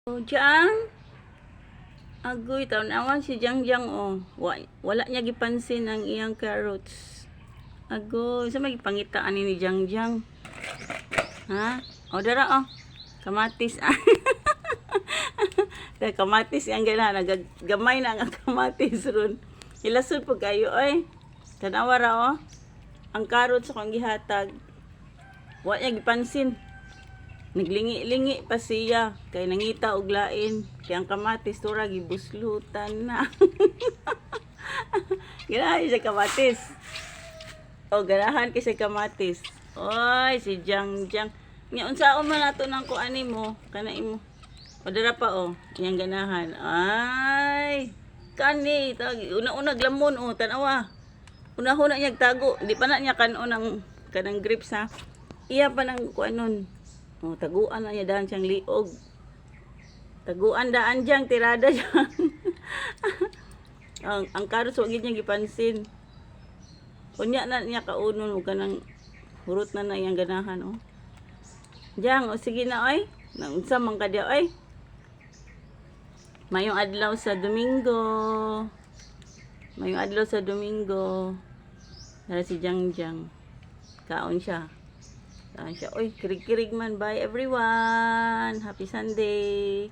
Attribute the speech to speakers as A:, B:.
A: Jang, agoy taon awan si Jang oh. Wala niya gipansin ang iyang carrots. Agoy, sa may pangitaan ni Jang. Ha? O dara oh. Kamatis. Kamatis ang gana gamay na ang kamatis ron. Ilasod po kayo oy. Tanawa ra oh. Ang carrots akong gihatag. Wa niya gipansin. Naglingi-lingi pa siya kay nangita og lain kay ang kamatis tura gibuslutan na. Ganahan siya kamatis. O ganahan kay siya kamatis. Oy si Jang. Nya unsaon man nato nang kuan mo kana imo. O dara pa o. Iyang ganahan. Ay kani tag una-una lamon o tanawa. Una-una niya tago, di pa na niya kanon ang kanang grapes ha. Iya pa nang kuanon. Oh, taguan na niya daan siyang liog. Taguan daan diyang tirada diyang. ang carrots wag niya gipansin. Unya na niya kaunon ug kanang hurot na iyang ganahan oh. Diyang, o sige na oy. Naunsa man ka dia oy. Mayong adlaw sa Domingo. Dara si Jang. Kaon siya. Oy, kirig-kirig man. Bye everyone. Happy Sunday.